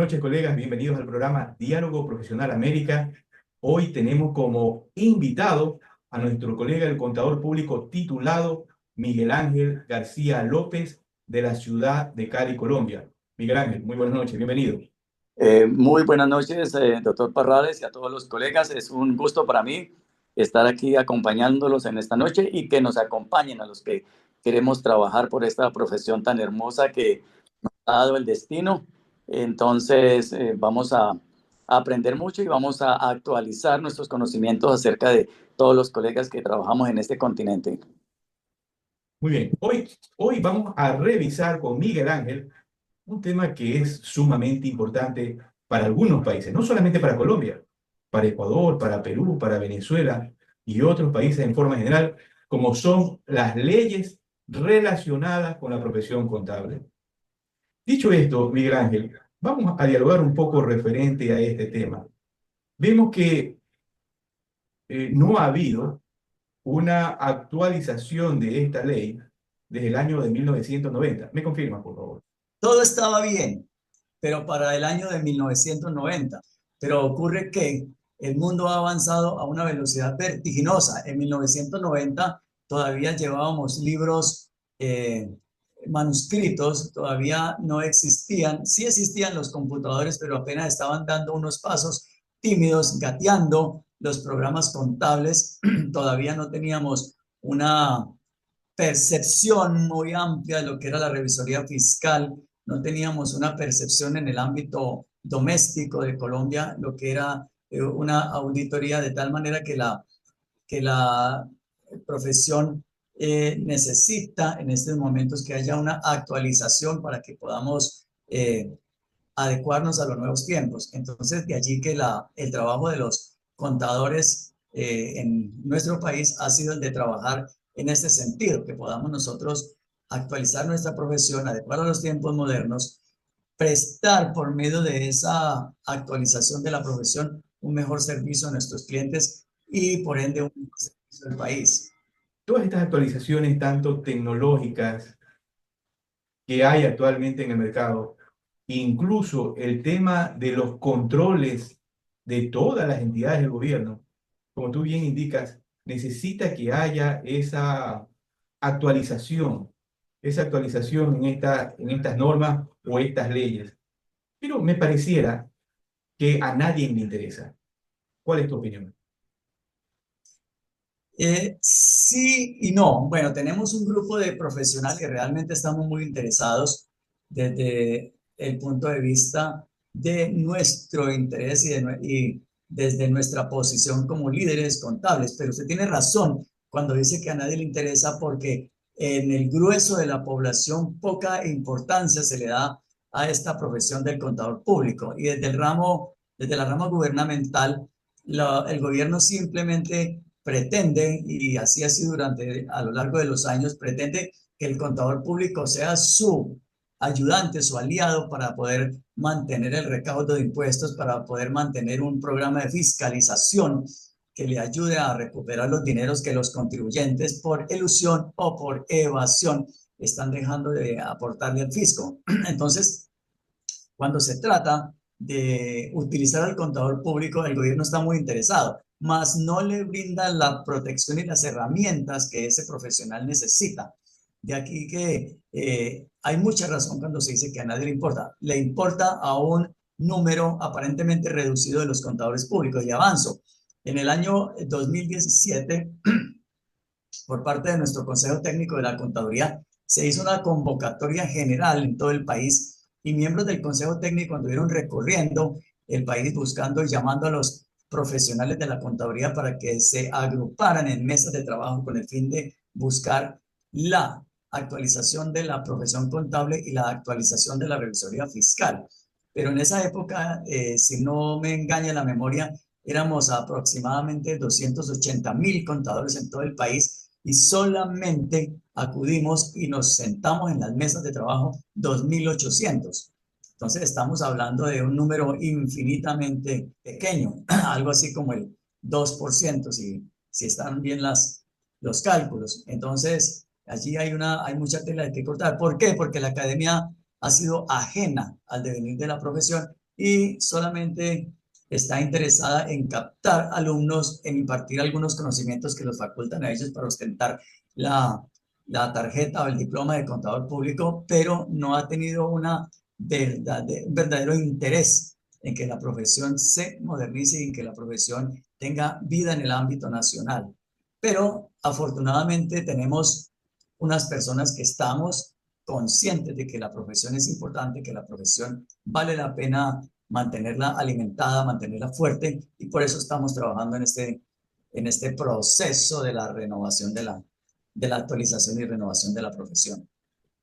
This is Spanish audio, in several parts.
noches, colegas. Bienvenidos al programa Diálogo Profesional América. Hoy tenemos como invitado a nuestro colega, el contador público titulado Miguel Ángel García López, de la ciudad de Cali, Colombia. Miguel Ángel, muy buenas noches, bienvenido. Muy buenas noches, doctor Parrales, y a todos los colegas. Es un gusto para mí estar aquí acompañándolos en esta noche y que nos acompañen a los que queremos trabajar por esta profesión tan hermosa que nos ha dado el destino. Entonces, vamos a aprender mucho y vamos a actualizar nuestros conocimientos acerca de todos los colegas que trabajamos en este continente. Muy bien, hoy vamos a revisar con Miguel Ángel un tema que es sumamente importante para algunos países, no solamente para Colombia, para Ecuador, para Perú, para Venezuela y otros países en forma general, como son las leyes relacionadas con la profesión contable. Dicho esto, Miguel Ángel, vamos a dialogar un poco referente a este tema. Vemos que no ha habido una actualización de esta ley desde el año de 1990. ¿Me confirma, por favor? Todo estaba bien, pero para el año de 1990. Pero ocurre que el mundo ha avanzado a una velocidad vertiginosa. En 1990 todavía llevábamos libros manuscritos, todavía no existían, sí existían los computadores, pero apenas estaban dando unos pasos tímidos, gateando los programas contables, todavía no teníamos una percepción muy amplia de lo que era la revisoría fiscal, no teníamos una percepción en el ámbito doméstico de Colombia, lo que era una auditoría, de tal manera que la profesión necesita en estos momentos que haya una actualización para que podamos adecuarnos a los nuevos tiempos. Entonces, de allí que el trabajo de los contadores en nuestro país ha sido el de trabajar en este sentido, que podamos nosotros actualizar nuestra profesión, adecuar a los tiempos modernos, prestar por medio de esa actualización de la profesión un mejor servicio a nuestros clientes y por ende un mejor servicio al país. Todas estas actualizaciones, tanto tecnológicas que hay actualmente en el mercado, incluso el tema de los controles de todas las entidades del gobierno, como tú bien indicas, necesita que haya actualización, esa actualización en estas normas o estas leyes. Pero me pareciera que a nadie le interesa. ¿Cuál es tu opinión? Sí y no. Bueno, tenemos un grupo de profesionales que realmente estamos muy interesados desde el punto de vista de nuestro interés y desde nuestra posición como líderes contables. Pero usted tiene razón cuando dice que a nadie le interesa porque en el grueso de la población poca importancia se le da a esta profesión del contador público. Y desde la rama gubernamental, el gobierno simplemente pretende, y así ha sido a lo largo de los años, pretende que el contador público sea su ayudante, su aliado para poder mantener el recaudo de impuestos, para poder mantener un programa de fiscalización que le ayude a recuperar los dineros que los contribuyentes por elusión o por evasión están dejando de aportarle al fisco. Entonces, cuando se trata de utilizar al contador público, el gobierno está muy interesado, mas no le brinda la protección y las herramientas que ese profesional necesita. De aquí que hay mucha razón cuando se dice que a nadie le importa. Le importa a un número aparentemente reducido de los contadores públicos. Y avanzo. En el año 2017, por parte de nuestro Consejo Técnico de la Contaduría, se hizo una convocatoria general en todo el país y miembros del Consejo Técnico anduvieron recorriendo el país buscando y llamando a los profesionales de la contaduría para que se agruparan en mesas de trabajo con el fin de buscar la actualización de la profesión contable y la actualización de la revisoría fiscal. Pero en esa época, si no me engaña la memoria, éramos aproximadamente 280.000 contadores en todo el país y solamente acudimos y nos sentamos en las mesas de trabajo 2.800. Entonces estamos hablando de un número infinitamente pequeño, algo así como el 2%, si están bien los cálculos. Entonces, allí hay mucha tela de que cortar. ¿Por qué? Porque la academia ha sido ajena al devenir de la profesión y solamente está interesada en captar alumnos, en impartir algunos conocimientos que los facultan a ellos para ostentar la, la tarjeta o el diploma de contador público, pero no ha tenido un verdadero interés en que la profesión se modernice y en que la profesión tenga vida en el ámbito nacional. Pero afortunadamente tenemos unas personas que estamos conscientes de que la profesión es importante, que la profesión vale la pena mantenerla alimentada, mantenerla fuerte, y por eso estamos trabajando en este proceso de la renovación de la actualización y renovación de la profesión.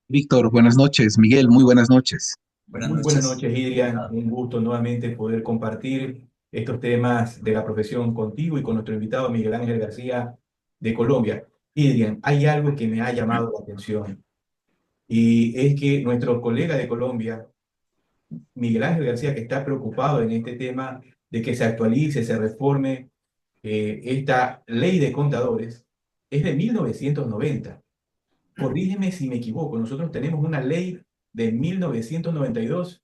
Víctor, buenas noches. Miguel, muy buenas noches. Buenas Muy buenas noches. noches, Idrian. Un gusto nuevamente poder compartir estos temas de la profesión contigo y con nuestro invitado Miguel Ángel García de Colombia. Idrian, hay algo que me ha llamado la atención y es que nuestro colega de Colombia, Miguel Ángel García, que está preocupado en este tema de que se actualice, se reforme esta ley de contadores, es de 1990. Corrígeme si me equivoco, nosotros tenemos una ley de 1992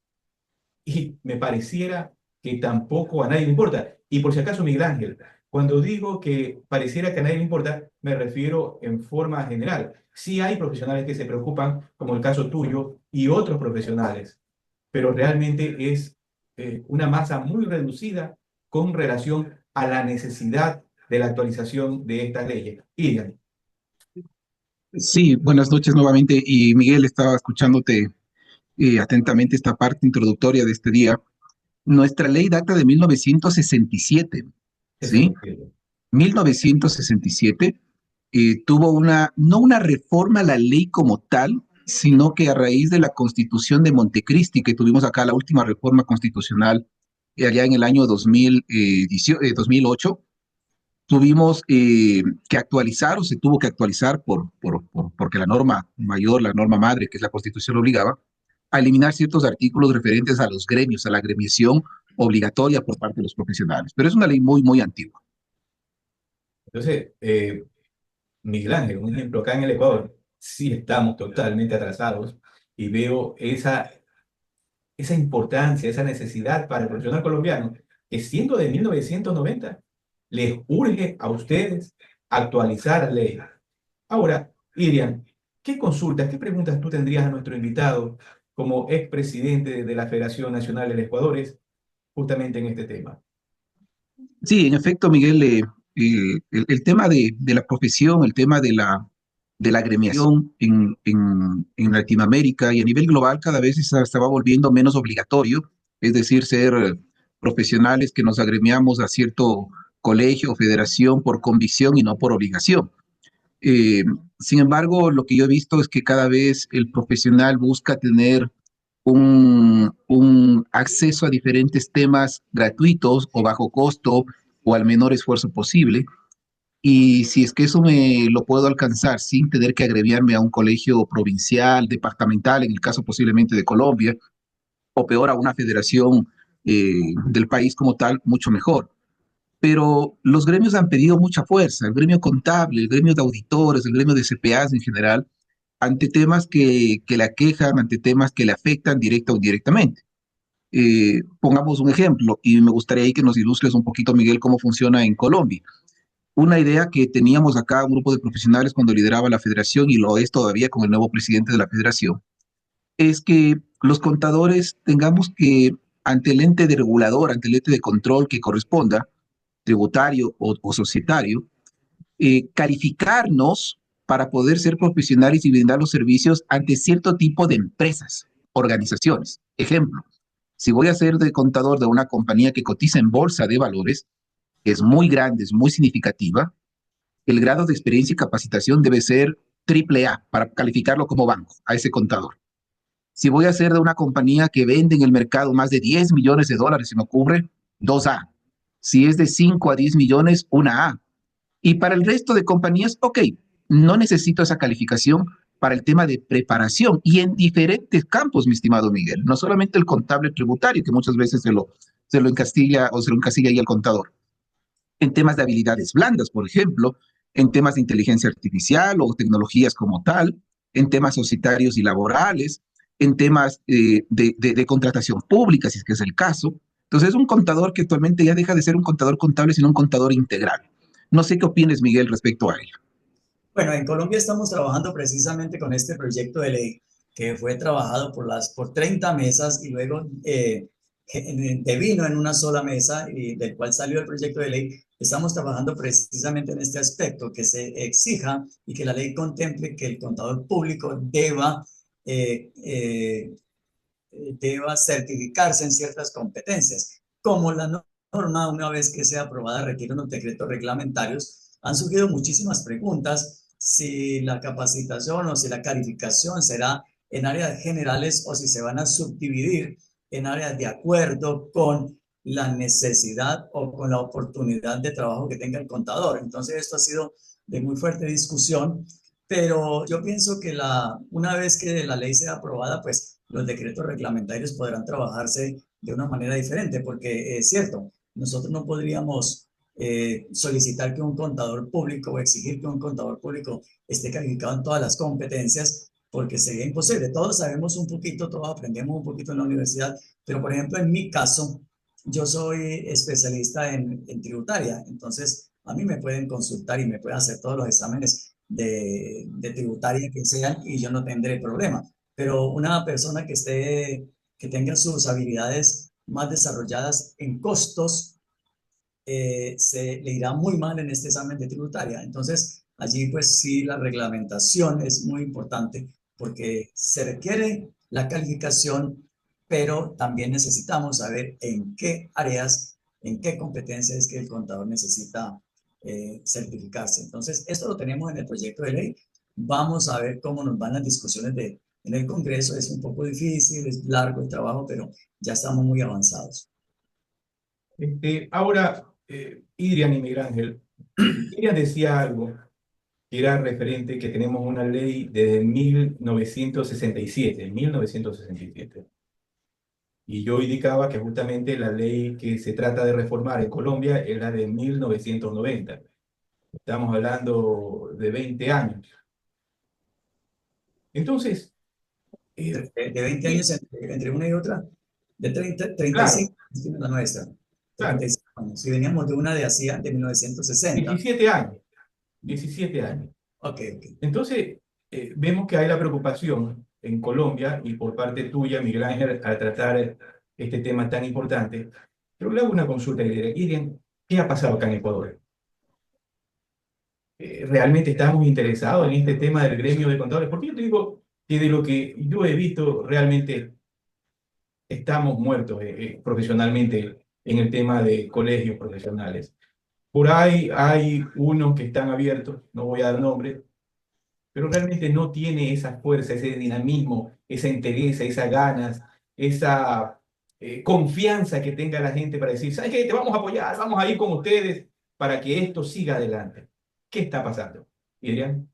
y me pareciera que tampoco a nadie le importa. Y por si acaso, Miguel Ángel, cuando digo que pareciera que a nadie le importa, me refiero en forma general. Sí hay profesionales que se preocupan, como el caso tuyo, y otros profesionales, pero realmente es una masa muy reducida con relación a la necesidad de la actualización de estas leyes. Irian, Sí, buenas noches nuevamente. Y Miguel, estaba escuchándote atentamente esta parte introductoria de este día. Nuestra ley data de 1967, ¿sí? 67. 1967 tuvo no una reforma a la ley como tal, sino que a raíz de la Constitución de Montecristi, que tuvimos acá la última reforma constitucional allá en el año 2008, tuvimos que actualizar o se tuvo que actualizar porque la norma mayor, la norma madre, que es la Constitución, lo obligaba a eliminar ciertos artículos referentes a los gremios, a la agremiación obligatoria por parte de los profesionales. Pero es una ley muy, muy antigua. Entonces, Miguel Ángel, un ejemplo, acá en el Ecuador, sí estamos totalmente atrasados y veo esa importancia, esa necesidad para el profesional colombiano, que siendo de 1990, les urge a ustedes actualizar la ley. Ahora, Irian, ¿qué consultas, qué preguntas tú tendrías a nuestro invitado como expresidente de la Federación Nacional del Ecuador justamente en este tema? Sí, en efecto, Miguel, el tema de la profesión, el tema de la agremiación en Latinoamérica y a nivel global cada vez se va volviendo menos obligatorio, es decir, ser profesionales que nos agremiamos a cierto colegio o federación por convicción y no por obligación. Eh, Sin embargo, lo que yo he visto es que cada vez el profesional busca tener un acceso a diferentes temas gratuitos o bajo costo o al menor esfuerzo posible. Y si es que eso me lo puedo alcanzar sin tener que agreviarme a un colegio provincial, departamental, en el caso posiblemente de Colombia, o peor a una federación del país como tal, mucho mejor. Pero los gremios han pedido mucha fuerza, el gremio contable, el gremio de auditores, el gremio de CPAs en general, ante temas que le aquejan, ante temas que le afectan directa o indirectamente. Pongamos un ejemplo, y me gustaría ahí que nos ilustres un poquito, Miguel, cómo funciona en Colombia. Una idea que teníamos acá, un grupo de profesionales cuando lideraba la federación, y lo es todavía con el nuevo presidente de la federación, es que los contadores tengamos que, ante el ente de regulador, ante el ente de control que corresponda, tributario o societario, calificarnos para poder ser profesionales y brindar los servicios ante cierto tipo de empresas, organizaciones. Ejemplo, si voy a ser de contador de una compañía que cotiza en bolsa de valores, que es muy grande, es muy significativa, el grado de experiencia y capacitación debe ser triple A para calificarlo como banco a ese contador. Si voy a ser de una compañía que vende en el mercado más de 10 millones de dólares, si me ocurre, 2A. Si es de 5 a 10 millones, una A. Y para el resto de compañías, ok, no necesito esa calificación para el tema de preparación y en diferentes campos, mi estimado Miguel, no solamente el contable tributario, que muchas veces se lo encastilla o se lo encasilla ahí al contador, en temas de habilidades blandas, por ejemplo, en temas de inteligencia artificial o tecnologías como tal, en temas societarios y laborales, en temas de contratación pública, si es que es el caso. Entonces es un contador que actualmente ya deja de ser un contador contable, sino un contador integral. No sé qué opines, Miguel, respecto a ello. Bueno, en Colombia estamos trabajando precisamente con este proyecto de ley que fue trabajado por 30 mesas y luego devino en una sola mesa y del cual salió el proyecto de ley. Estamos trabajando precisamente en este aspecto, que se exija y que la ley contemple que el contador público eh, eh, deba certificarse en ciertas competencias. Como la norma, una vez que sea aprobada, requiere unos decretos reglamentarios, han surgido muchísimas preguntas si la capacitación o si la calificación será en áreas generales o si se van a subdividir en áreas de acuerdo con la necesidad o con la oportunidad de trabajo que tenga el contador. Entonces, esto ha sido de muy fuerte discusión, pero yo pienso que una vez que la ley sea aprobada, pues los decretos reglamentarios podrán trabajarse de una manera diferente, porque es cierto, nosotros no podríamos solicitar que un contador público o exigir que un contador público esté calificado en todas las competencias, porque sería imposible. Todos sabemos un poquito, todos aprendemos un poquito en la universidad, pero por ejemplo, en mi caso, yo soy especialista en tributaria, entonces a mí me pueden consultar y me pueden hacer todos los exámenes de tributaria que sean y yo no tendré problema. Pero una persona que tenga sus habilidades más desarrolladas en costos, se le irá muy mal en este examen de tributaria. Entonces, allí pues sí, la reglamentación es muy importante porque se requiere la calificación, pero también necesitamos saber en qué áreas, en qué competencias es que el contador necesita certificarse. Entonces, esto lo tenemos en el proyecto de ley. Vamos a ver cómo nos van las discusiones en el Congreso. Es un poco difícil, es largo el trabajo, pero ya estamos muy avanzados. Ahora, Idrian y Miguel Ángel, Idrian decía algo que era referente, que tenemos una ley desde 1967, 1967. Y yo indicaba que justamente la ley que se trata de reformar en Colombia es la de 1990. Estamos hablando de 20 años. Entonces, De 20 años entre una y otra, de 30, claro, 35 años la nuestra, claro, 35 años. Si veníamos de una de hacía de 1960. 17 años, 17 años. Ok, ok. Entonces, vemos que hay la preocupación en Colombia y por parte tuya, Miguel Ángel, al tratar este tema tan importante. Pero le hago una consulta, Irian, ¿qué ha pasado acá en Ecuador? ¿Realmente estamos interesados en este tema del gremio de contadores? Porque yo te digo que de lo que yo he visto, realmente estamos muertos profesionalmente en el tema de colegios profesionales. Por ahí hay unos que están abiertos, no voy a dar nombres, pero realmente no tiene esa fuerza, ese dinamismo, esa entereza, esas ganas, esa confianza que tenga la gente para decir, ¿sabes qué? Te vamos a apoyar, vamos a ir con ustedes para que esto siga adelante. ¿Qué está pasando? Adrián.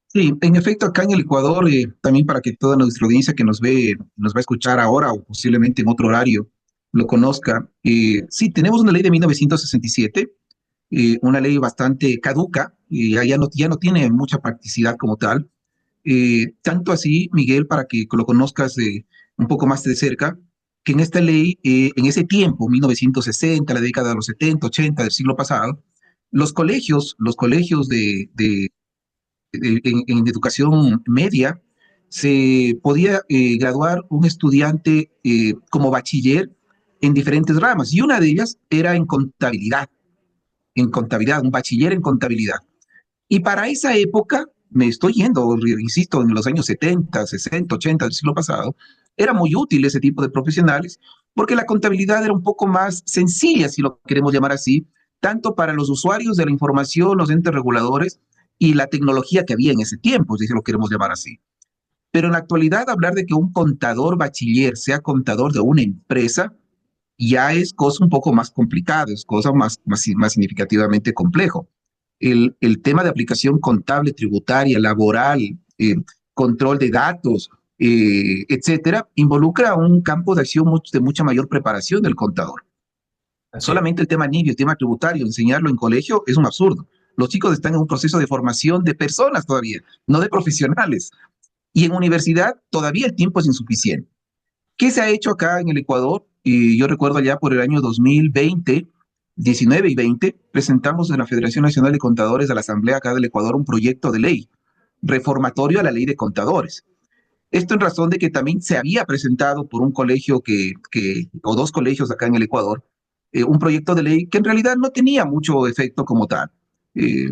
Sí, en efecto, acá en el Ecuador, también para que toda nuestra audiencia que nos va a escuchar ahora o posiblemente en otro horario lo conozca, sí, tenemos una ley de 1967, una ley bastante caduca, y ya no tiene mucha practicidad como tal. Tanto así, Miguel, para que lo conozcas un poco más de cerca, que en esta ley, en ese tiempo, 1960, la década de los 70, 80 del siglo pasado, los colegios en educación media, se podía graduar un estudiante como bachiller en diferentes ramas, y una de ellas era en contabilidad, un bachiller en contabilidad. Y para esa época, me estoy yendo, insisto, en los años 70, 60, 80 del siglo pasado, era muy útil ese tipo de profesionales porque la contabilidad era un poco más sencilla, si lo queremos llamar así, tanto para los usuarios de la información, los entes reguladores y la tecnología que había en ese tiempo, si lo queremos llamar así. Pero en la actualidad, hablar de que un contador bachiller sea contador de una empresa ya es cosa un poco más complicada, es cosa más significativamente complejo. Tema de aplicación contable, tributaria, laboral, control de datos, etcétera, involucra un campo de acción de mucha mayor preparación del contador. Así es. Solamente el tema NIBI, el tema tributario, enseñarlo en colegio es un absurdo. Los chicos están en un proceso de formación de personas todavía, no de profesionales. Y en universidad todavía el tiempo es insuficiente. ¿Qué se ha hecho acá en el Ecuador? Y yo recuerdo allá por el año 2020, 19 y 20, presentamos en la Federación Nacional de Contadores a la Asamblea acá del Ecuador un proyecto de ley reformatorio a la ley de contadores. Esto en razón de que también se había presentado por un colegio o dos colegios acá en el Ecuador, un proyecto de ley que en realidad no tenía mucho efecto como tal.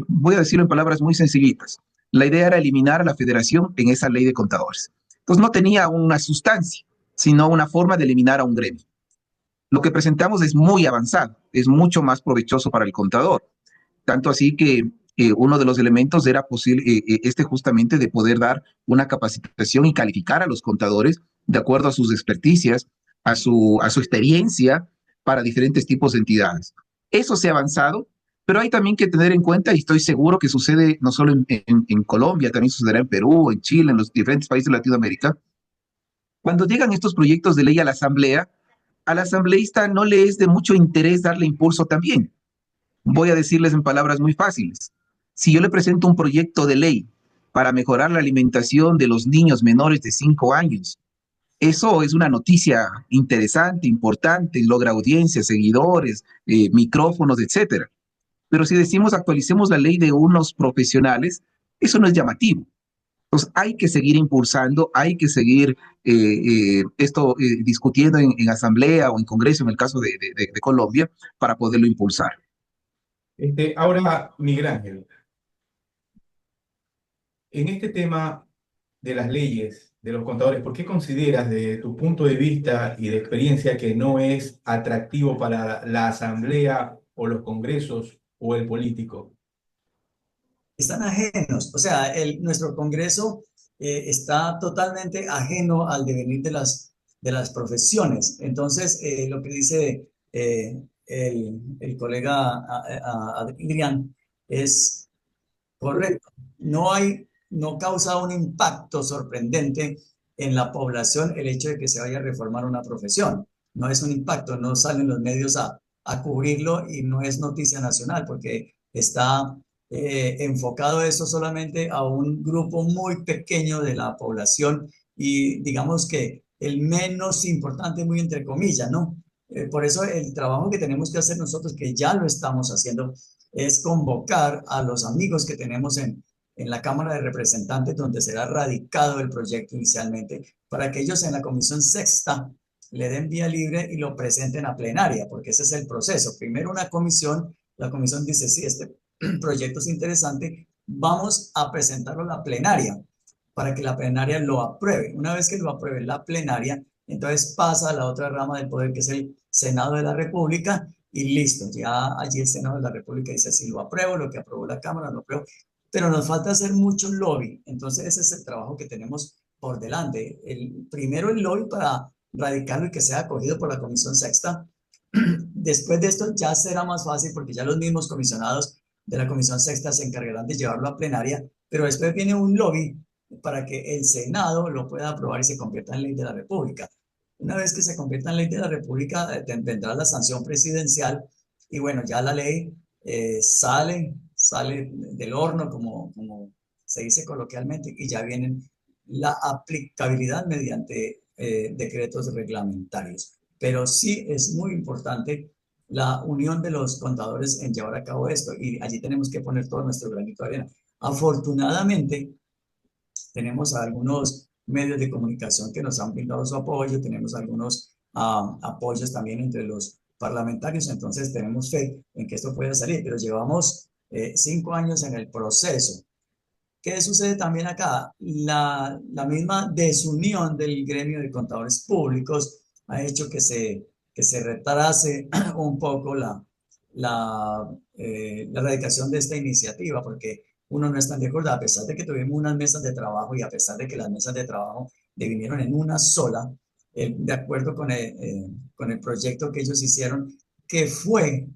Voy a decirlo en palabras muy sencillitas. La idea era eliminar a la federación en esa ley de contadores. Entonces no tenía una sustancia, sino una forma de eliminar a un gremio. Lo que presentamos es muy avanzado, es mucho más provechoso para el contador. Tanto así que uno de los elementos era posible, justamente de poder dar una capacitación y calificar a los contadores de acuerdo a sus experticias, a su experiencia para diferentes tipos de entidades. Eso se ha avanzado, pero hay también que tener en cuenta, y estoy seguro que sucede no solo en Colombia, también sucederá en Perú, en Chile, en los diferentes países de Latinoamérica, cuando llegan estos proyectos de ley a la Asamblea, al asambleísta no le es de mucho interés darle impulso también. Voy a decirles en palabras muy fáciles. Si yo le presento un proyecto de ley para mejorar la alimentación de los niños menores de 5 años, eso es una noticia interesante, importante, logra audiencias, seguidores, micrófonos, etcétera. Pero si decimos actualicemos la ley de unos profesionales, eso no es llamativo. Entonces hay que seguir impulsando, hay que seguir discutiendo en asamblea o en congreso, en el caso de Colombia, para poderlo impulsar. Ahora, Miguel Ángel, en este tema de las leyes de los contadores, ¿por qué consideras, de tu punto de vista y de experiencia, que no es atractivo para la asamblea o los congresos o el político? Están ajenos, o sea, nuestro Congreso está totalmente ajeno al devenir de las profesiones. Entonces, lo que dice el colega Adrián es correcto. No causa un impacto sorprendente en la población el hecho de que se vaya a reformar una profesión. No es un impacto, no salen los medios a cubrirlo y no es noticia nacional porque está enfocado eso solamente a un grupo muy pequeño de la población y digamos que el menos importante, muy entre comillas, ¿no? Por eso el trabajo que tenemos que hacer nosotros, que ya lo estamos haciendo, es convocar a los amigos que tenemos en la Cámara de Representantes, donde será radicado el proyecto inicialmente, para que ellos en la Comisión Sexta le den vía libre y lo presenten a plenaria, porque ese es el proceso. Primero una comisión, la comisión dice, sí, este proyecto es interesante, vamos a presentarlo a la plenaria, para que la plenaria lo apruebe. Una vez que lo apruebe la plenaria, entonces pasa a la otra rama del poder, que es el Senado de la República, y listo, ya allí el Senado de la República dice si lo apruebo, lo que aprobó la Cámara, lo apruebo, pero nos falta hacer mucho lobby, entonces ese es el trabajo que tenemos por delante. Primero el lobby para radicarlo y que sea acogido por la Comisión Sexta. Después de esto ya será más fácil porque ya los mismos comisionados de la Comisión Sexta se encargarán de llevarlo a plenaria, pero después viene un lobby para que el Senado lo pueda aprobar y se convierta en ley de la República. Una vez que se convierta en ley de la República, vendrá la sanción presidencial y bueno, ya la ley sale del horno, como se dice coloquialmente, y ya vienen la aplicabilidad mediante decretos reglamentarios. Pero sí es muy importante la unión de los contadores en llevar a cabo esto y allí tenemos que poner todo nuestro granito de arena. Afortunadamente, tenemos algunos medios de comunicación que nos han brindado su apoyo, tenemos algunos apoyos también entre los parlamentarios, entonces tenemos fe en que esto pueda salir, pero llevamos 5 años en el proceso. ¿Qué sucede también acá? La misma desunión del gremio de contadores públicos ha hecho que se retrase un poco la erradicación de esta iniciativa, porque uno no está de acuerdo, a pesar de que tuvimos unas mesas de trabajo y a pesar de que las mesas de trabajo dividieron en una sola, de acuerdo con el proyecto que ellos hicieron, que fue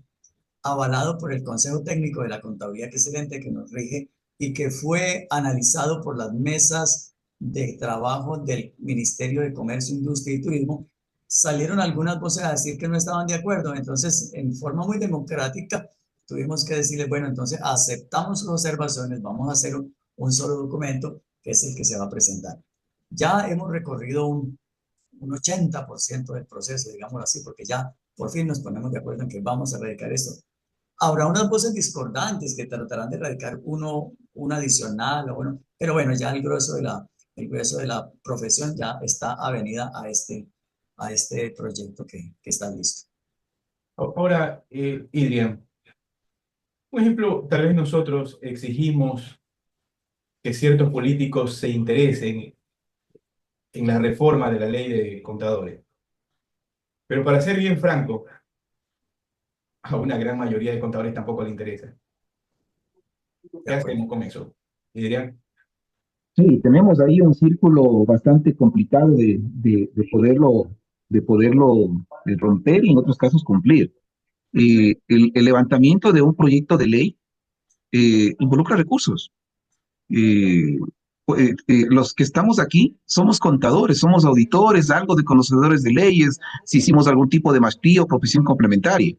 avalado por el Consejo Técnico de la Contabilidad, que es el ente que nos rige, y que fue analizado por las mesas de trabajo del Ministerio de Comercio, Industria y Turismo, salieron algunas voces a decir que no estaban de acuerdo. Entonces, en forma muy democrática, tuvimos que decirles, bueno, entonces aceptamos sus observaciones, vamos a hacer un solo documento, que es el que se va a presentar. Ya hemos recorrido un 80% del proceso, digámoslo así, porque ya por fin nos ponemos de acuerdo en que vamos a erradicar esto. Habrá unas voces discordantes que tratarán de erradicar un adicional, o bueno, pero bueno, ya el grueso de la profesión ya está avenida a este proyecto que está listo. Ahora, Adrián, por ejemplo, tal vez nosotros exigimos que ciertos políticos se interesen en la reforma de la ley de contadores. Pero para ser bien franco, a una gran mayoría de contadores tampoco le interesa. De ¿Qué acuerdo. hacemos con eso? Y dirían, Sí, tenemos ahí un círculo bastante complicado de poderlo romper y en otros casos cumplir. El levantamiento de un proyecto de ley involucra recursos. Eh, los que estamos aquí somos contadores, somos auditores, algo de conocedores de leyes, si hicimos algún tipo de maestría o profesión complementaria.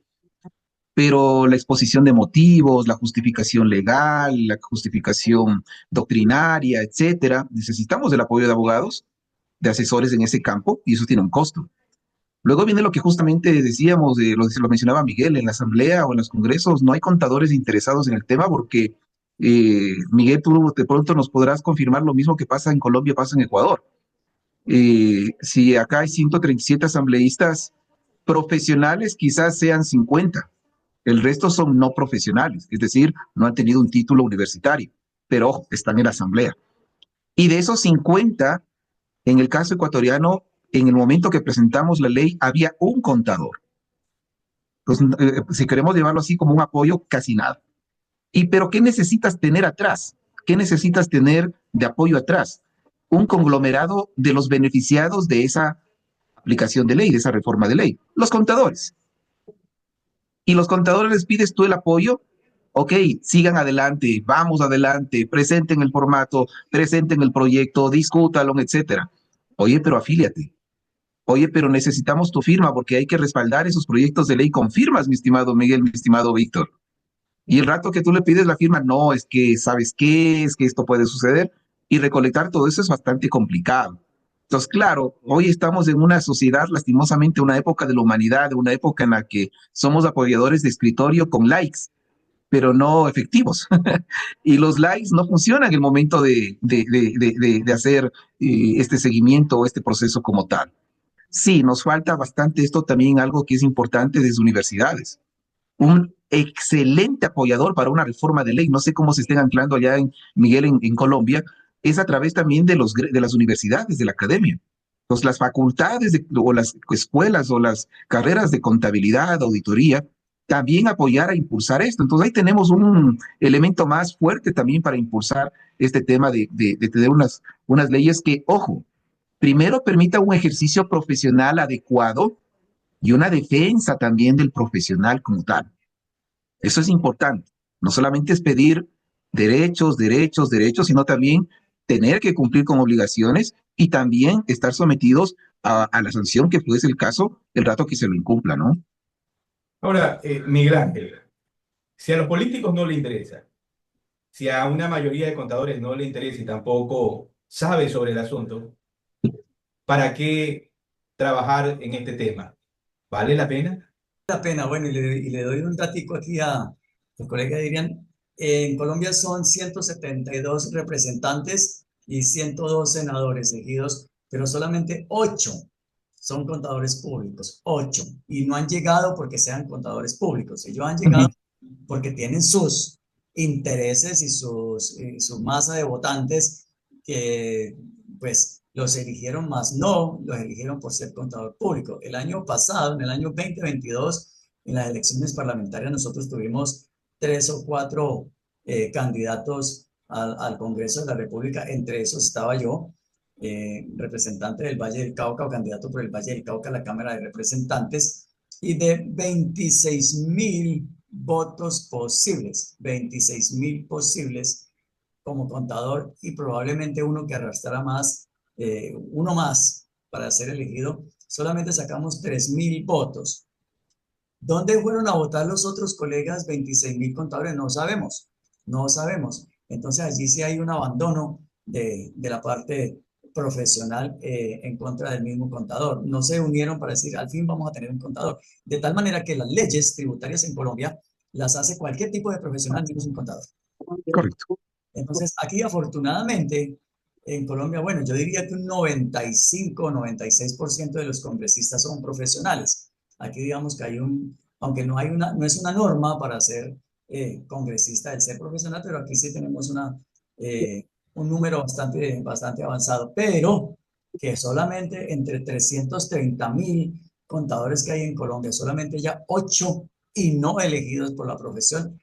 Pero la exposición de motivos, la justificación legal, la justificación doctrinaria, etcétera, necesitamos del apoyo de abogados, de asesores en ese campo, y eso tiene un costo. Luego viene lo que justamente decíamos, lo mencionaba Miguel, en la asamblea o en los congresos no hay contadores interesados en el tema porque, Miguel, tú de pronto nos podrás confirmar lo mismo que pasa en Colombia, pasa en Ecuador. Si acá hay 137 asambleístas profesionales, quizás sean 50. El resto son no profesionales, es decir, no han tenido un título universitario, pero ojo, están en la asamblea. Y de esos 50, en el caso ecuatoriano, en el momento que presentamos la ley, había un contador. Entonces, si queremos llevarlo así como un apoyo, casi nada. Pero ¿qué necesitas tener atrás? ¿Qué necesitas tener de apoyo atrás? Un conglomerado de los beneficiados de esa aplicación de ley, de esa reforma de ley, los contadores. Y los contadores les pides tú el apoyo, ok, sigan adelante, vamos adelante, presenten el formato, presenten el proyecto, discútalo, etcétera. Oye, pero afíliate. Oye, pero necesitamos tu firma porque hay que respaldar esos proyectos de ley con firmas, mi estimado Miguel, mi estimado Víctor. Y el rato que tú le pides la firma, no, es que sabes qué, es que esto puede suceder, y recolectar todo eso es bastante complicado. Entonces, claro, hoy estamos en una sociedad, lastimosamente, una época de la humanidad, una época en la que somos apoyadores de escritorio con likes, pero no efectivos. Y los likes no funcionan en el momento de hacer este seguimiento o este proceso como tal. Sí, nos falta bastante esto también, algo que es importante desde universidades. Un excelente apoyador para una reforma de ley, no sé cómo se estén anclando allá en Miguel, en Colombia, es a través también de las universidades, de la academia. Entonces, las facultades o las escuelas o las carreras de contabilidad, auditoría, también apoyar a impulsar esto. Entonces, ahí tenemos un elemento más fuerte también para impulsar este tema de tener unas leyes que, ojo, primero permita un ejercicio profesional adecuado y una defensa también del profesional como tal. Eso es importante. No solamente es pedir derechos, derechos, derechos, sino también tener que cumplir con obligaciones y también estar sometidos a la sanción que puede ser el caso el rato que se lo incumpla, ¿no? ahora, Miguel Ángel, si a los políticos no le interesa, si a una mayoría de contadores no le interesa y tampoco sabe sobre el asunto, ¿para qué trabajar en este tema? ¿Vale la pena? La pena, bueno, y le doy un datico aquí a tu colega Dirian. En Colombia son 172 representantes y 102 senadores elegidos, pero solamente 8 son contadores públicos, 8. Y no han llegado porque sean contadores públicos, ellos han llegado porque tienen sus intereses y su masa de votantes que pues los eligieron más no, los eligieron por ser contador público. El año pasado, en el año 2022, en las elecciones parlamentarias nosotros tuvimos 3 o 4 candidatos al Congreso de la República, entre esos estaba yo, representante del Valle del Cauca o candidato por el Valle del Cauca a la Cámara de Representantes, y de 26.000 votos posibles, 26.000 posibles como contador y probablemente uno que arrastrara más, uno más para ser elegido, solamente sacamos 3.000 votos. ¿Dónde fueron a votar los otros colegas 26.000 contadores? No sabemos, no sabemos. Entonces allí sí hay un abandono de la parte profesional en contra del mismo contador. No se unieron para decir, al fin vamos a tener un contador. De tal manera que las leyes tributarias en Colombia las hace cualquier tipo de profesional menos un contador. Correcto. Entonces, aquí afortunadamente, en Colombia, bueno, yo diría que un 95, 96% de los congresistas son profesionales. Aquí digamos que hay aunque no es una norma para ser congresista el ser profesional, pero aquí sí tenemos un número bastante avanzado, pero que solamente entre 330.000 contadores que hay en Colombia, solamente ya 8 y no elegidos por la profesión,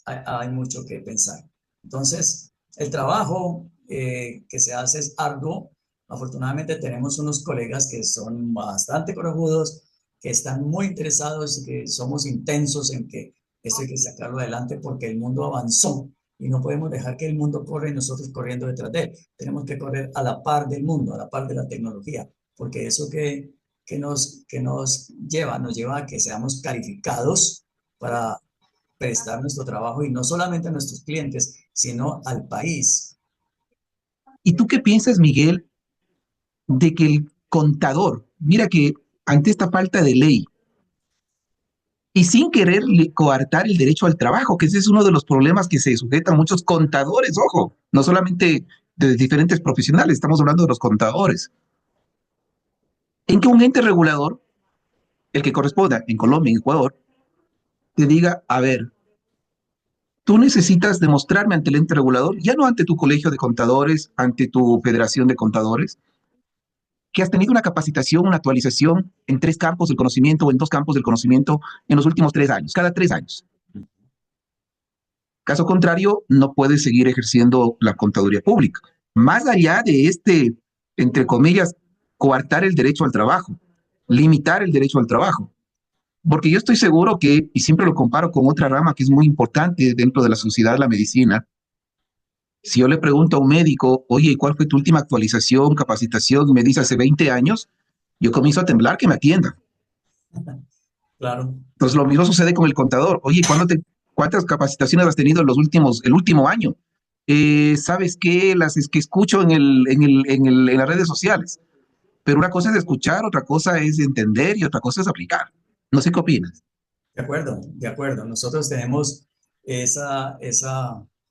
hay mucho que pensar. Entonces, el trabajo que se hace es arduo. Afortunadamente tenemos unos colegas que son bastante corajudos, que están muy interesados y que somos intensos en que esto hay que sacarlo adelante porque el mundo avanzó y no podemos dejar que el mundo corra y nosotros corriendo detrás de él. Tenemos que correr a la par del mundo, a la par de la tecnología, porque eso nos lleva a que seamos calificados para prestar nuestro trabajo y no solamente a nuestros clientes, sino al país. ¿Y tú qué piensas, Miguel, de que el contador, mira que ante esta falta de ley y sin querer coartar el derecho al trabajo, que ese es uno de los problemas que se sujetan muchos contadores, ojo, no solamente de diferentes profesionales, estamos hablando de los contadores, en que un ente regulador, el que corresponda en Colombia, en Ecuador, te diga, a ver, tú necesitas demostrarme ante el ente regulador, ya no ante tu colegio de contadores, ante tu federación de contadores, que has tenido una capacitación, una actualización en 3 campos del conocimiento o en 2 campos del conocimiento en los últimos 3 años, cada 3 años. Caso contrario, no puedes seguir ejerciendo la contaduría pública. Más allá de entre comillas, coartar el derecho al trabajo, limitar el derecho al trabajo. Porque yo estoy seguro que, y siempre lo comparo con otra rama que es muy importante dentro de la sociedad, la medicina, si yo le pregunto a un médico, oye, ¿cuál fue tu última actualización, capacitación? Y me dice hace 20 años, yo comienzo a temblar que me atienda. Claro. Entonces, lo mismo sucede con el contador. Oye, ¿cuántas capacitaciones has tenido el último año? ¿Sabes qué? Las es que escucho en las redes sociales. Pero una cosa es escuchar, otra cosa es entender y otra cosa es aplicar. No sé qué opinas. De acuerdo, de acuerdo. Nosotros tenemos esa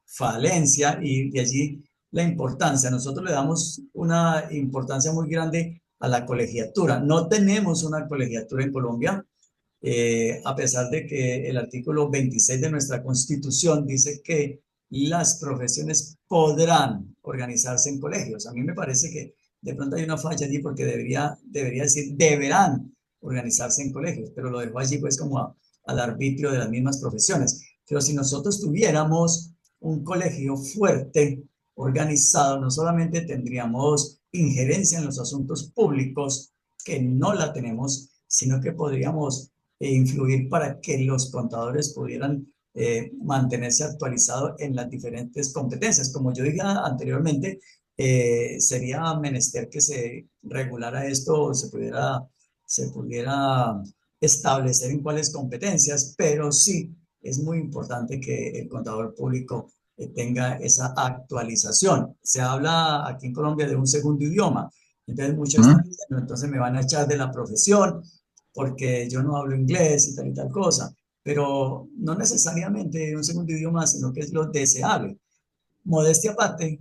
falencia y de allí la importancia. Nosotros le damos una importancia muy grande a la colegiatura. No tenemos una colegiatura en Colombia, a pesar de que el artículo 26 de nuestra Constitución dice que las profesiones podrán organizarse en colegios. A mí me parece que de pronto hay una falla allí porque debería decir deberán organizarse en colegios, pero lo dejo allí pues como al arbitrio de las mismas profesiones. Pero si nosotros tuviéramos un colegio fuerte, organizado, no solamente tendríamos injerencia en los asuntos públicos, que no la tenemos, sino que podríamos influir para que los contadores pudieran mantenerse actualizados en las diferentes competencias. Como yo dije anteriormente, sería menester que se regulara esto, se pudiera establecer en cuáles competencias, pero sí es muy importante que el contador público tenga esa actualización. Se habla aquí en Colombia de un segundo idioma, entonces muchos están diciendo, entonces me van a echar de la profesión porque yo no hablo inglés y tal cosa, pero no necesariamente un segundo idioma, sino que es lo deseable. Modestia aparte,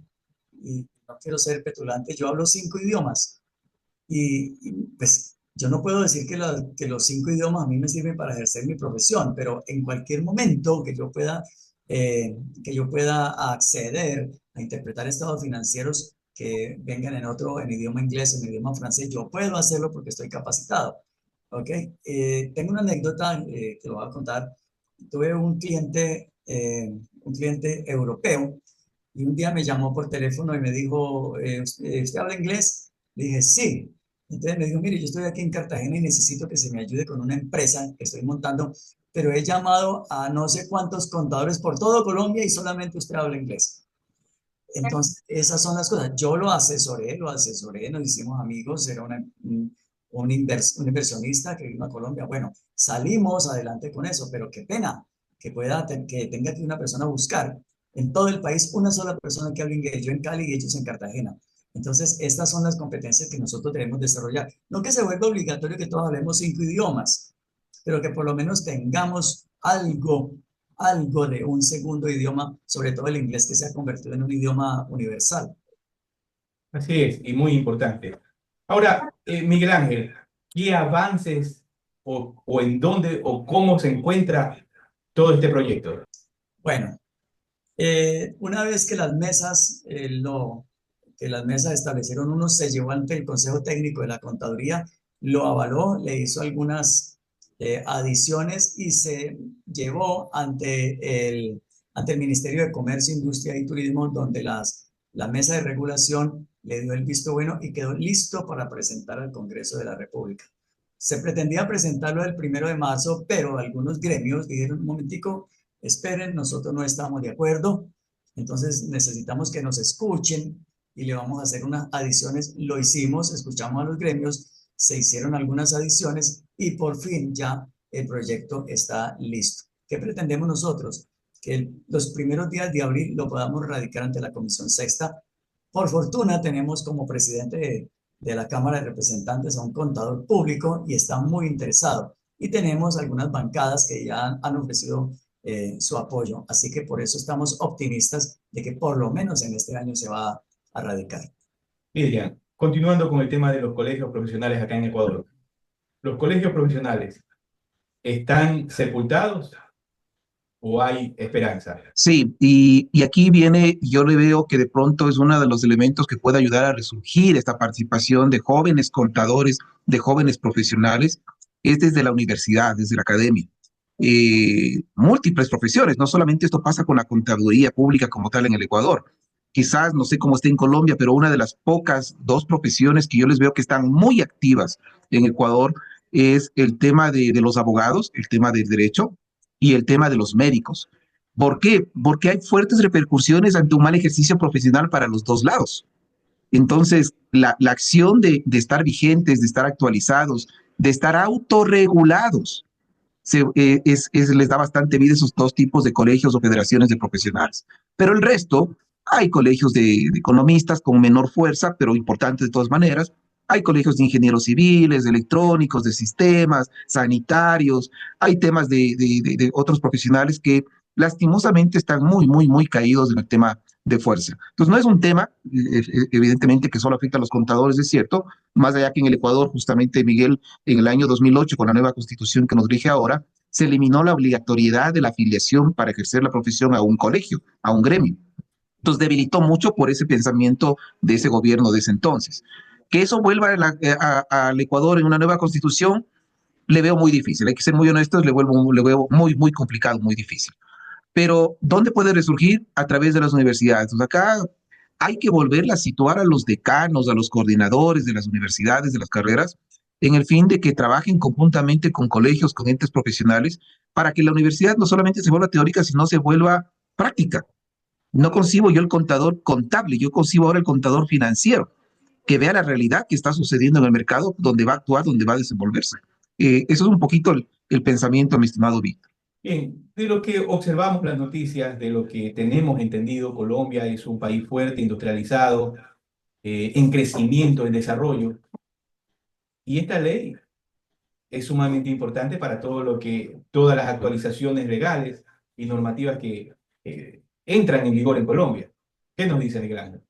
y no quiero ser petulante, yo hablo 5 idiomas pues yo no puedo decir que los 5 idiomas a mí me sirven para ejercer mi profesión, pero en cualquier momento que yo pueda acceder a interpretar estados financieros que vengan en idioma inglés, en idioma francés, yo puedo hacerlo porque estoy capacitado. ¿Ok? Tengo una anécdota que lo voy a contar. Tuve un cliente europeo y un día me llamó por teléfono y me dijo, ¿usted habla inglés? Le dije, sí. Entonces me dijo, mire, yo estoy aquí en Cartagena y necesito que se me ayude con una empresa que estoy montando, pero he llamado a no sé cuántos contadores por todo Colombia y solamente usted habla inglés. Entonces, esas son las cosas. Yo lo asesoré, nos hicimos amigos, era un inversionista que vino a Colombia. Bueno, salimos adelante con eso, pero qué pena que tenga que una persona buscar en todo el país una sola persona que hable inglés, yo en Cali y ellos en Cartagena. Entonces, estas son las competencias que nosotros debemos desarrollar. No que se vuelva obligatorio que todos hablemos 5 idiomas, pero que por lo menos tengamos algo de un segundo idioma, sobre todo el inglés que se ha convertido en un idioma universal. Así es, y muy importante. Ahora, Miguel Ángel, ¿qué avances o en dónde o cómo se encuentra todo este proyecto? Bueno, una vez que que las mesas establecieron uno, se llevó ante el Consejo Técnico de la Contaduría, lo avaló, le hizo algunas adiciones y se llevó ante el Ministerio de Comercio, Industria y Turismo, donde la mesa de regulación le dio el visto bueno y quedó listo para presentar al Congreso de la República. Se pretendía presentarlo el 1 de marzo, pero algunos gremios dijeron, un momentico, esperen, nosotros no estamos de acuerdo, entonces necesitamos que nos escuchen y le vamos a hacer unas adiciones. Lo hicimos, escuchamos a los gremios, se hicieron algunas adiciones y por fin ya el proyecto está listo. ¿Qué pretendemos nosotros? Que los primeros días de abril lo podamos radicar ante la Comisión Sexta. Por fortuna tenemos como presidente de la Cámara de Representantes a un contador público y está muy interesado. Y tenemos algunas bancadas que ya han ofrecido su apoyo. Así que por eso estamos optimistas de que por lo menos en este año se va a radicar. Miriam, continuando con el tema de los colegios profesionales acá en Ecuador. ¿Los colegios profesionales están sepultados o hay esperanza? Sí, y aquí viene, yo le veo que de pronto es uno de los elementos que puede ayudar a resurgir esta participación de jóvenes contadores, de jóvenes profesionales, es desde la universidad, desde la academia. Múltiples profesiones, no solamente esto pasa con la contaduría pública como tal en el Ecuador. Quizás, no sé cómo esté en Colombia, pero una de las pocas dos profesiones que yo les veo que están muy activas en Ecuador es el tema de los abogados, el tema del derecho y el tema de los médicos. ¿Por qué? Porque hay fuertes repercusiones ante un mal ejercicio profesional para los dos lados. Entonces, la acción de estar vigentes, de estar actualizados, de estar autorregulados, les da bastante vida a esos dos tipos de colegios o federaciones de profesionales. Pero el resto, hay colegios de economistas con menor fuerza, pero importantes de todas maneras. Hay colegios de ingenieros civiles, de electrónicos, de sistemas, sanitarios. Hay temas de otros profesionales que lastimosamente están muy caídos en el tema de fuerza. Entonces, no es un tema, evidentemente, que solo afecta a los contadores, es cierto, más allá que en el Ecuador, justamente, Miguel, en el año 2008, con la nueva constitución que nos rige ahora, se eliminó la obligatoriedad de la afiliación para ejercer la profesión a un colegio, a un gremio. Entonces debilitó mucho por ese pensamiento de ese gobierno de ese entonces. Que eso vuelva al Ecuador en una nueva constitución, le veo muy difícil. Hay que ser muy honestos, le veo muy complicado, muy difícil. Pero, ¿dónde puede resurgir? A través de las universidades. Entonces, acá hay que volverla a situar a los decanos, a los coordinadores de las universidades, de las carreras, en el fin de que trabajen conjuntamente con colegios, con entes profesionales, para que la universidad no solamente se vuelva teórica, sino se vuelva práctica. No concibo yo el contador contable, yo concibo ahora el contador financiero, que vea la realidad que está sucediendo en el mercado, donde va a actuar, donde va a desenvolverse. Eso es un poquito el pensamiento, mi estimado Víctor. Bien, de lo que observamos las noticias, de lo que tenemos entendido, Colombia es un país fuerte, industrializado, en crecimiento, en desarrollo. Y esta ley es sumamente importante para todas las actualizaciones legales y normativas que entran en vigor en Colombia. ¿Qué nos dice Miguel Ángel?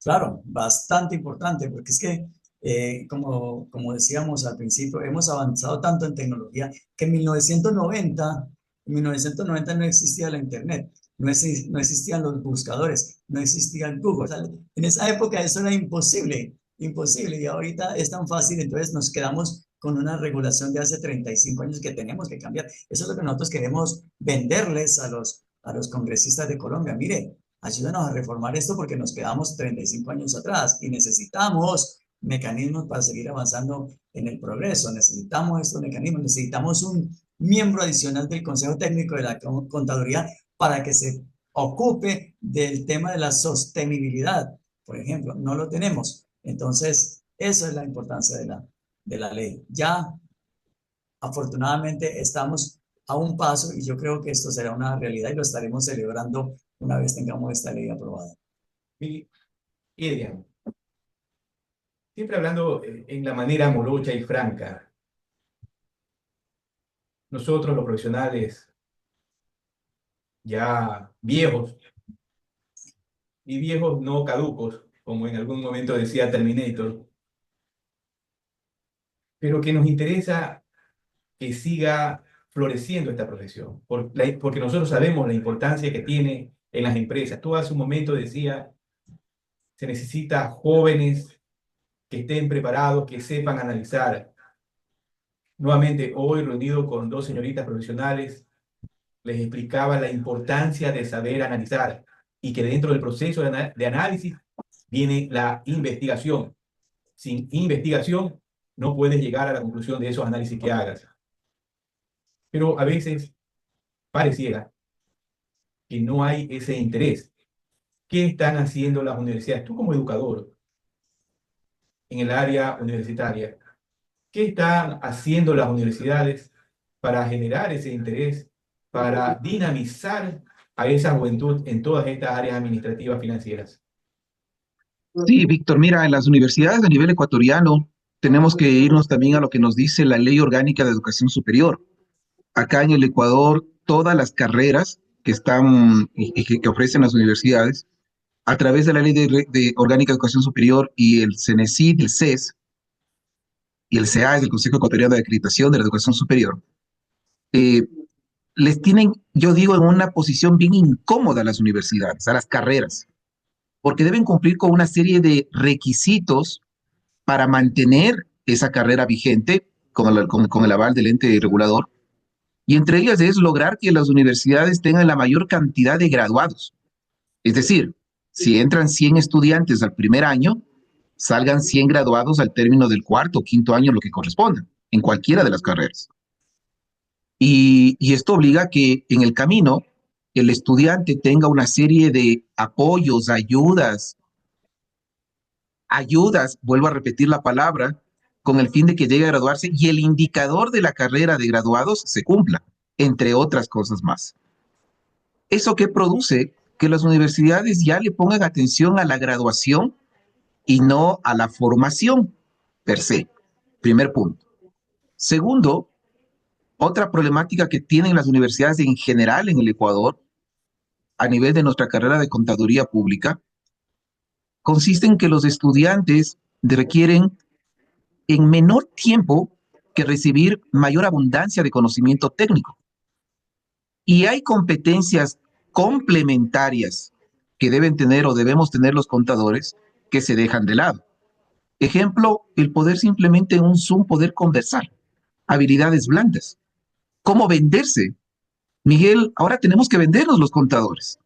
Claro, bastante importante, porque es que, como decíamos al principio, hemos avanzado tanto en tecnología que en 1990 no existía la Internet, no existían los buscadores, no existía el Google. O sea, en esa época eso era imposible, imposible, y ahorita es tan fácil, entonces nos quedamos con una regulación de hace 35 años que tenemos que cambiar. Eso es lo que nosotros queremos venderles a los congresistas de Colombia. Mire, ayúdanos a reformar esto porque nos quedamos 35 años atrás y necesitamos mecanismos para seguir avanzando en el progreso. Necesitamos estos mecanismos, necesitamos un miembro adicional del Consejo Técnico de la Contaduría para que se ocupe del tema de la sostenibilidad. Por ejemplo, no lo tenemos. Entonces, esa es la importancia de la ley. Ya, afortunadamente, estamos a un paso y yo creo que esto será una realidad y lo estaremos celebrando una vez tengamos esta ley aprobada. Irian, siempre hablando en la manera morocha y franca, nosotros los profesionales ya viejos, y viejos no caducos, como en algún momento decía Terminator, pero que nos interesa que siga floreciendo esta profesión, porque nosotros sabemos la importancia que tiene en las empresas. Tú hace un momento decía, se necesita jóvenes que estén preparados, que sepan analizar. Nuevamente, hoy reunido con dos señoritas profesionales, les explicaba la importancia de saber analizar y que dentro del proceso de análisis viene la investigación. Sin investigación no puedes llegar a la conclusión de esos análisis que hagas. Pero a veces pareciera que no hay ese interés. ¿Qué están haciendo las universidades? Tú como educador en el área universitaria, ¿qué están haciendo las universidades para generar ese interés, para dinamizar a esa juventud en todas estas áreas administrativas financieras? Sí, Víctor, mira, en las universidades a nivel ecuatoriano tenemos que irnos también a lo que nos dice la Ley Orgánica de Educación Superior. Acá en el Ecuador, todas las carreras que están y que ofrecen las universidades, a través de la Ley de Orgánica de Educación Superior y el CENESID, el CES y el CEA, el Consejo Ecuatoriano de Acreditación de la Educación Superior, eh, les tienen, yo digo, en una posición bien incómoda a las universidades, a las carreras, porque deben cumplir con una serie de requisitos para mantener esa carrera vigente con el aval del ente regulador, y entre ellas es lograr que las universidades tengan la mayor cantidad de graduados. Es decir, si entran 100 estudiantes al primer año, salgan 100 graduados al término del cuarto o quinto año, lo que corresponda, en cualquiera de las carreras. Y esto obliga a que en el camino el estudiante tenga una serie de apoyos, ayudas, vuelvo a repetir la palabra, con el fin de que llegue a graduarse y el indicador de la carrera de graduados se cumpla, entre otras cosas más. ¿Eso qué produce? Que las universidades ya le pongan atención a la graduación y no a la formación per se. Primer punto. Segundo, otra problemática que tienen las universidades en general en el Ecuador, a nivel de nuestra carrera de contaduría pública, consiste en que los estudiantes requieren en menor tiempo que recibir mayor abundancia de conocimiento técnico. Y hay competencias complementarias que deben tener o debemos tener los contadores que se dejan de lado. Ejemplo, el poder simplemente en un Zoom poder conversar, habilidades blandas. ¿Cómo venderse? Miguel, ahora tenemos que vendernos los contadores.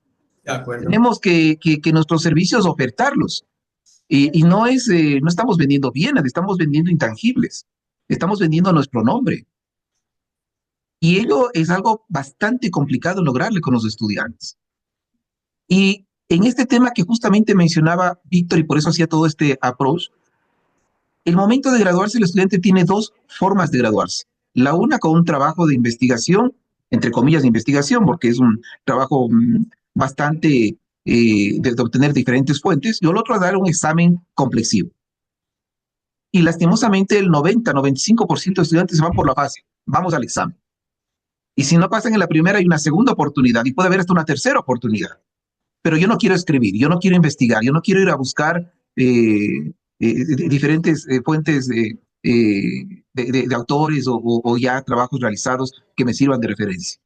De acuerdo. Tenemos que nuestros servicios ofertarlos. Y no estamos vendiendo bienes, estamos vendiendo intangibles. Estamos vendiendo nuestro nombre. Y ello es algo bastante complicado lograrle con los estudiantes. Y en este tema que justamente mencionaba Víctor, y por eso hacía todo este approach, el momento de graduarse, el estudiante tiene dos formas de graduarse. La una con un trabajo de investigación, entre comillas de investigación, porque es un trabajo bastante de obtener diferentes fuentes, y el otro a dar un examen complexivo. Y lastimosamente el 90-95% de estudiantes se van por la fase, vamos al examen. Y si no pasan en la primera, hay una segunda oportunidad, y puede haber hasta una tercera oportunidad. Pero yo no quiero escribir, yo no quiero investigar, yo no quiero ir a buscar diferentes fuentes de autores o ya trabajos realizados que me sirvan de referencia.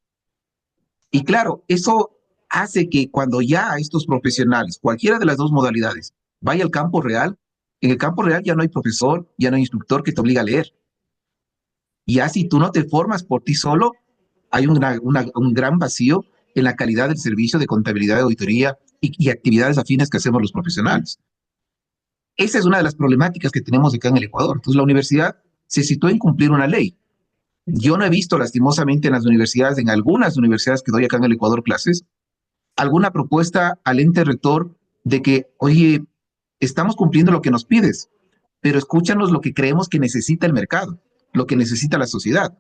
Y claro, eso hace que cuando ya estos profesionales, cualquiera de las dos modalidades, vaya al campo real, en el campo real ya no hay profesor, ya no hay instructor que te obliga a leer. Y ya si tú no te formas por ti solo, hay un gran vacío en la calidad del servicio de contabilidad, de auditoría y actividades afines que hacemos los profesionales. Esa es una de las problemáticas que tenemos acá en el Ecuador. Entonces, la universidad se situó en cumplir una ley. Yo no he visto, lastimosamente, en las universidades, en algunas universidades que doy acá en el Ecuador clases, alguna propuesta al ente rector de que, oye, estamos cumpliendo lo que nos pides, pero escúchanos lo que creemos que necesita el mercado, lo que necesita la sociedad.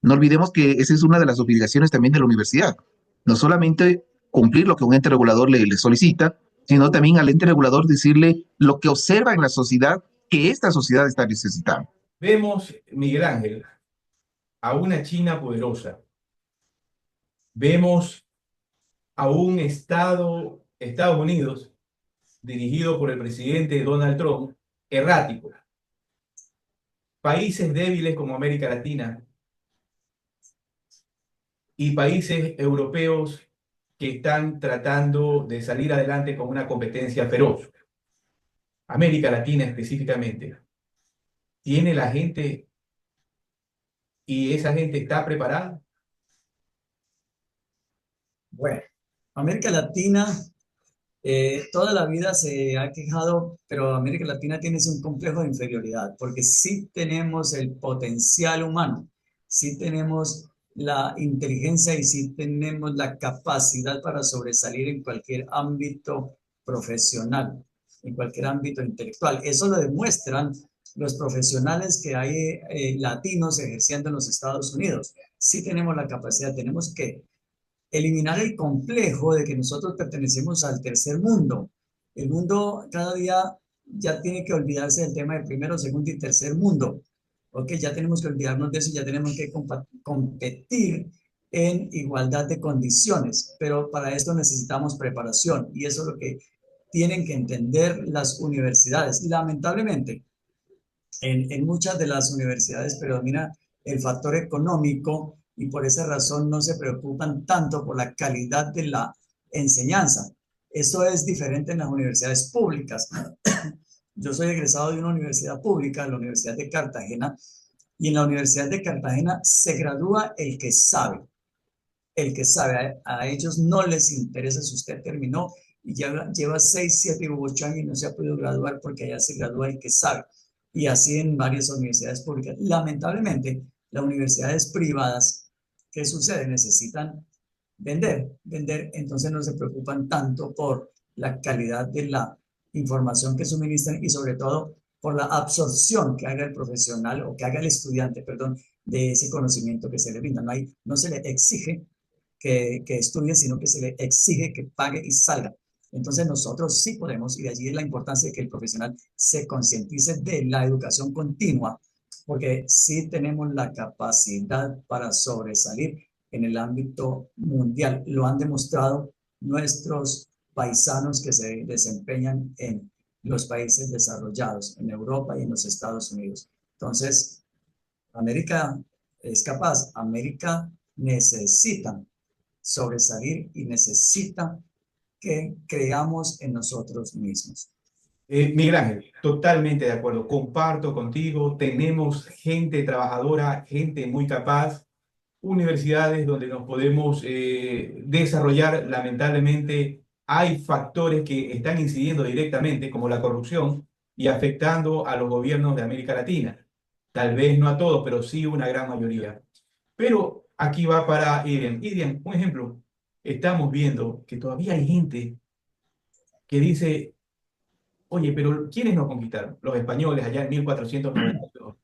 No olvidemos que esa es una de las obligaciones también de la universidad. No solamente cumplir lo que un ente regulador le solicita, sino también al ente regulador decirle lo que observa en la sociedad que esta sociedad está necesitando. Vemos, Miguel Ángel, a una China poderosa. Vemos a un Estados Unidos, dirigido por el presidente Donald Trump, errático. Países débiles como América Latina y países europeos que están tratando de salir adelante con una competencia feroz. América Latina específicamente. ¿Tiene la gente y esa gente está preparada? Bueno, América Latina toda la vida se ha quejado, pero América Latina tiene ese un complejo de inferioridad, porque sí tenemos el potencial humano, sí tenemos la inteligencia y sí tenemos la capacidad para sobresalir en cualquier ámbito profesional, en cualquier ámbito intelectual. Eso lo demuestran los profesionales que hay latinos ejerciendo en los Estados Unidos. Sí tenemos la capacidad, tenemos que eliminar el complejo de que nosotros pertenecemos al tercer mundo. El mundo cada día ya tiene que olvidarse del tema de primero, segundo y tercer mundo. Ok, ya tenemos que olvidarnos de eso, ya tenemos que competir en igualdad de condiciones, pero para esto necesitamos preparación y eso es lo que tienen que entender las universidades. Lamentablemente, en muchas de las universidades predomina el factor económico y por esa razón no se preocupan tanto por la calidad de la enseñanza. Esto es diferente en las universidades públicas. Yo soy egresado de una universidad pública, la Universidad de Cartagena, y en la Universidad de Cartagena se gradúa el que sabe. El que sabe, a ellos no les interesa si usted terminó y lleva 6, 7 u 8 años y no se ha podido graduar porque allá se gradúa el que sabe. Y así en varias universidades públicas. Lamentablemente, las universidades privadas, ¿qué sucede? Necesitan vender, entonces no se preocupan tanto por la calidad de la información que suministran y sobre todo por la absorción que haga el profesional o que haga el estudiante, perdón, de ese conocimiento que se le brinda. No se le exige que estudie, sino que se le exige que pague y salga. Entonces nosotros sí podemos, y de allí es la importancia de que el profesional se concientice de la educación continua, porque sí tenemos la capacidad para sobresalir en el ámbito mundial. Lo han demostrado nuestros paisanos que se desempeñan en los países desarrollados, en Europa y en los Estados Unidos. Entonces, América es capaz, América necesita sobresalir y necesita que creamos en nosotros mismos. Miguel Ángel, totalmente de acuerdo. Comparto contigo. Tenemos gente trabajadora, gente muy capaz, universidades donde nos podemos desarrollar. Lamentablemente, hay factores que están incidiendo directamente, como la corrupción, y afectando a los gobiernos de América Latina. Tal vez no a todos, pero sí una gran mayoría. Pero aquí va para Irian. Irian, un ejemplo. Estamos viendo que todavía hay gente que dice, oye, pero ¿quiénes nos conquistaron? Los españoles allá en 1492.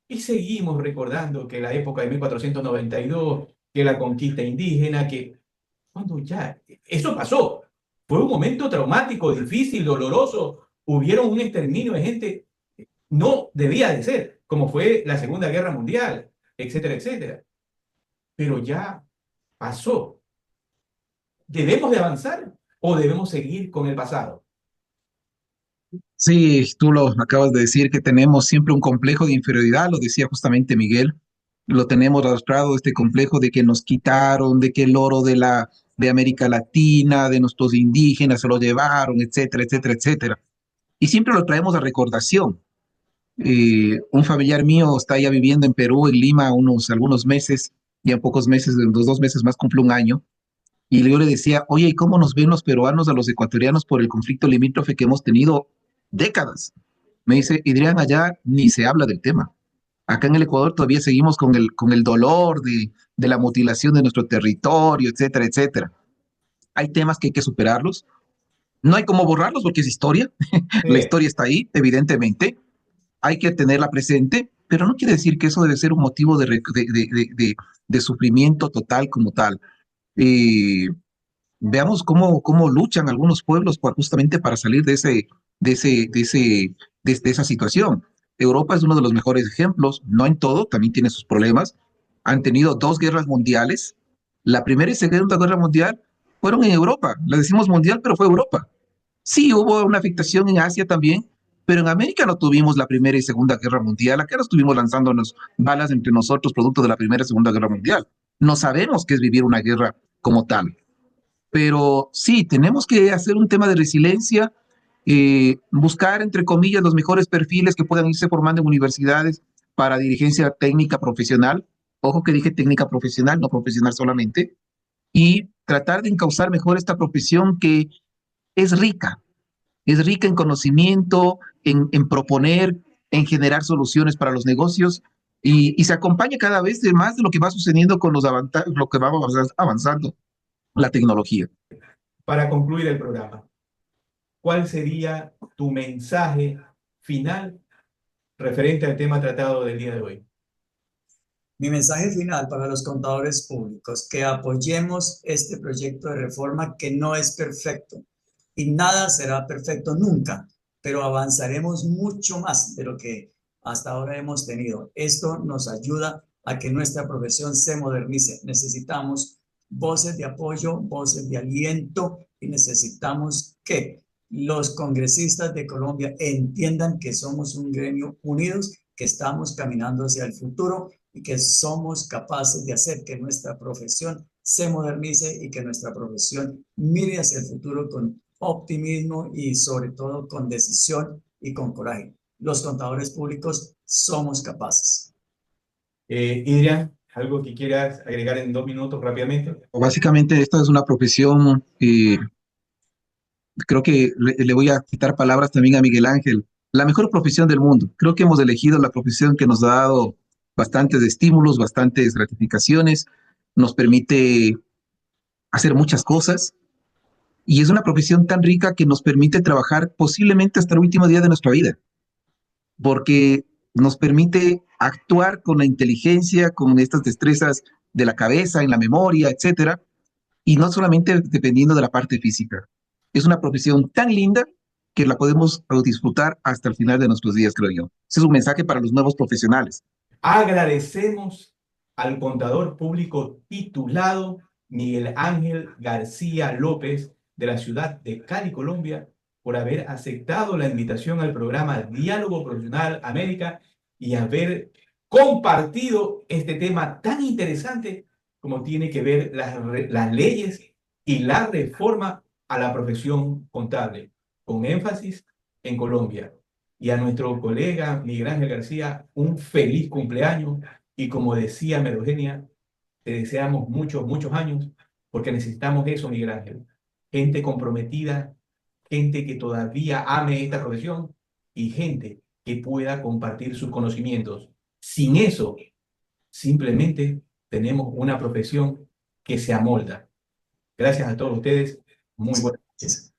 Y seguimos recordando que la época de 1492, que la conquista indígena, que cuando ya eso pasó, fue un momento traumático, difícil, doloroso, hubieron un exterminio de gente, no debía de ser, como fue la Segunda Guerra Mundial, etcétera, etcétera. Pero ya pasó. ¿Debemos de avanzar o debemos seguir con el pasado? Sí, tú lo acabas de decir que tenemos siempre un complejo de inferioridad, lo decía justamente Miguel, lo tenemos arrastrado este complejo de que nos quitaron, de que el oro de América Latina, de nuestros indígenas se lo llevaron, etcétera, etcétera, etcétera. Y siempre lo traemos a recordación. Un familiar mío está ya viviendo en Perú, en Lima, algunos meses, y en pocos meses, en los 2 meses más cumple un año. Y yo le decía, oye, ¿y cómo nos ven los peruanos a los ecuatorianos por el conflicto limítrofe que hemos tenido décadas? Me dice, Adrián, allá ni se habla del tema. Acá en el Ecuador todavía seguimos con el dolor de la mutilación de nuestro territorio, etcétera, etcétera. Hay temas que hay que superarlos. No hay cómo borrarlos porque es historia. La historia está ahí, evidentemente. Hay que tenerla presente, pero no quiere decir que eso debe ser un motivo de sufrimiento total como tal. Veamos cómo luchan algunos pueblos justamente para salir de ese desde esa situación. Europa es uno de los mejores ejemplos, no en todo, también tiene sus problemas. Han tenido dos guerras mundiales. La primera y segunda guerra mundial fueron en Europa. La decimos mundial, pero fue Europa. Sí, hubo una afectación en Asia también, pero en América no tuvimos la Primera y Segunda Guerra Mundial. Acá no estuvimos lanzándonos balas entre nosotros producto de la Primera y Segunda Guerra Mundial. No sabemos qué es vivir una guerra como tal. Pero sí, tenemos que hacer un tema de resiliencia, buscar, entre comillas, los mejores perfiles que puedan irse formando en universidades para dirigencia técnica profesional. Ojo que dije técnica profesional, no profesional solamente. Y tratar de encauzar mejor esta profesión que es rica, es rica en conocimiento, en proponer, en generar soluciones para los negocios y se acompaña cada vez de más de lo que va sucediendo con lo que va avanzando la tecnología. Para concluir el programa, ¿cuál sería tu mensaje final referente al tema tratado del día de hoy? Mi mensaje final para los contadores públicos, que apoyemos este proyecto de reforma que no es perfecto y nada será perfecto nunca, pero avanzaremos mucho más de lo que hasta ahora hemos tenido. Esto nos ayuda a que nuestra profesión se modernice. Necesitamos voces de apoyo, voces de aliento y necesitamos que los congresistas de Colombia entiendan que somos un gremio unidos, que estamos caminando hacia el futuro y que somos capaces de hacer que nuestra profesión se modernice y que nuestra profesión mire hacia el futuro con optimismo y sobre todo con decisión y con coraje. Los contadores públicos somos capaces. Idrian, ¿algo que quieras agregar en 2 minutos rápidamente? Básicamente esta es una profesión, creo que le voy a quitar palabras también a Miguel Ángel, la mejor profesión del mundo. Creo que hemos elegido la profesión que nos ha dado bastantes estímulos, bastantes gratificaciones, nos permite hacer muchas cosas y es una profesión tan rica que nos permite trabajar posiblemente hasta el último día de nuestra vida, porque nos permite actuar con la inteligencia, con estas destrezas de la cabeza, en la memoria, etcétera, y no solamente dependiendo de la parte física. Es una profesión tan linda que la podemos disfrutar hasta el final de nuestros días, creo yo. Ese es un mensaje para los nuevos profesionales. Agradecemos al contador público titulado Miguel Ángel García López de la ciudad de Cali, Colombia, por haber aceptado la invitación al programa Diálogo Profesional América y haber compartido este tema tan interesante como tiene que ver las leyes y la reforma a la profesión contable, con énfasis en Colombia. Y a nuestro colega Miguel Ángel García, un feliz cumpleaños. Y como decía Melogenia, te deseamos muchos, muchos años, porque necesitamos eso, Miguel Ángel. Gente comprometida, gente que todavía ame esta profesión y gente que pueda compartir sus conocimientos. Sin eso, simplemente tenemos una profesión que se amolda. Gracias a todos ustedes. Muy buenas noches.